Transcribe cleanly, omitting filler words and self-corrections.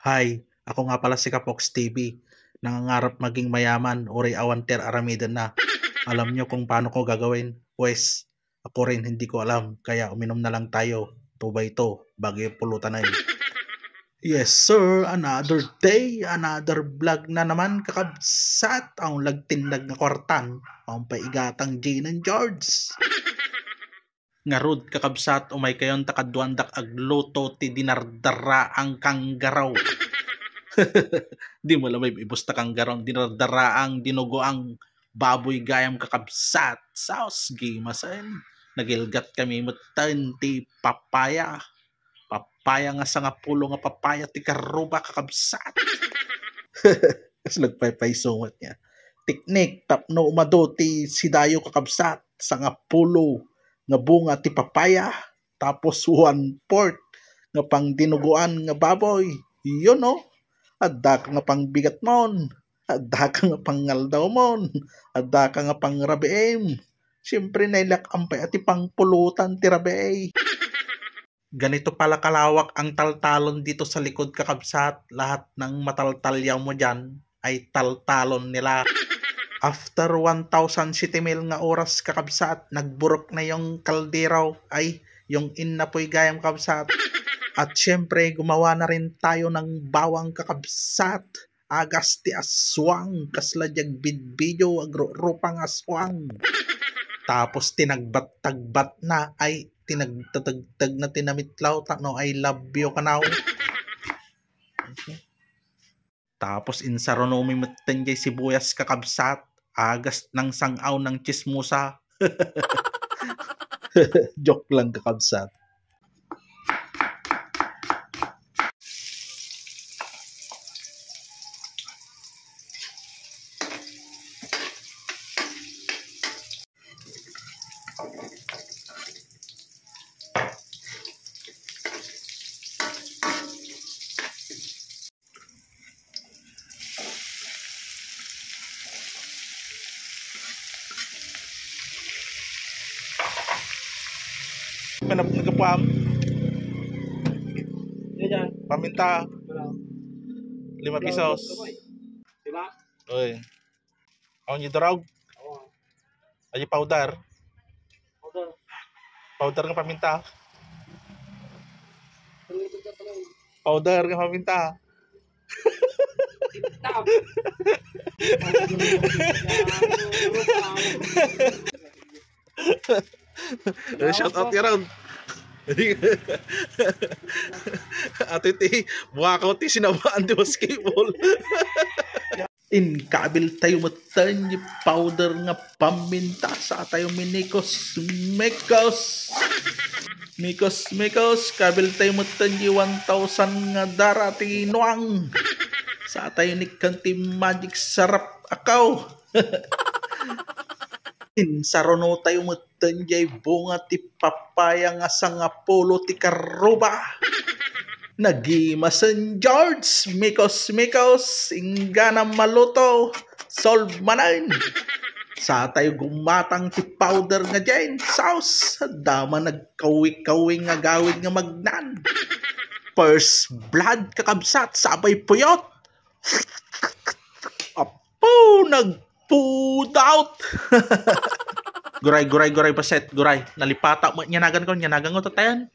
Hi, ako nga pala si Kapox TV. Nangangarap maging mayaman, uri awanter aramidan na. Alam nyo kung paano ko gagawin? Pues, ako rin hindi ko alam. Kaya uminom na lang tayo. 2x2, bago yung pulutan na yun. Yes sir, another day, another vlog na naman kakabsat. Ang lagtindag na kwartan. Ang paigatang Gene and George. Ngarud kakabsat umay kayon takadwandak agluto ti dinardara ang kanggaraw. Di mo lamay ibusta kanggaraw dinardara ang dinugoang baboy gayam kakabsat. Saus gimasan. Nagilgat kami mutan ti papaya. Papaya nga sa nga pulo nga papaya ti karuba kakabsat. Kas nagpaypay sungat niya. Tiknik tapno umado ti sidayo kakabsat sa nga pulo nga bunga ti papaya, tapos 1/4 nga pang dinuguan nga baboy. Yun no, adda ka nga pang bigat mon, adda ka nga pang ngaldaw mon, adda ka nga pang rabeem. Siyempre nailak ampay ati pang pulutan ti rabeey. Ganito pala kalawak ang taltalon dito sa likod kakabsat. Lahat ng mataltalyaw mo dyan ay taltalon nila. After 1,000 sitimil nga oras kakabsat, nagburok na yung kalderaw ay yung inapoy gayam kakabsat. At syempre gumawa na rin tayo ng bawang kakabsat. Agas ti aswang, kasladyag bidbidyo agrupang aswang. Tapos tinagbat-tagbat na ay tinagtatagtag na tinamitlaw no I love you kanaw. Okay. Tapos insaronomi matanjay sibuyas kakabsat. Agas ng sangaw ng chismusa. Joke lang kakabsat. Manap nagapam. Paminta. 5 pesos. Diba? Oy. Ang gidraw. Ay powder. Powder nga paminta. Powder nga paminta. Shout out ka ron. Ate ti, mukha ka ti sinabaan di basketball. Inkabil tayo matan yung powder nga paminta sa tayo minikos mekos. Mikos, kabil tayo matan yung 1,000 nga darati nuang. Sa tayo ni kanti magic sarap akaw. Insarono tayo matanjay bunga ti papaya nga sa nga pulo ti karuba. Nagimasan George, mikos, ingana maluto, solve manan. Sa tayo gumatang ti powder nga dyan, sauce, dama nagkawi-kawi nga gawid nga magnan. First blood kakabsat, sabay puyot. Apo, nag-food out. Guray paset, guray. Nalipata mo, nyanagan ko tatayan.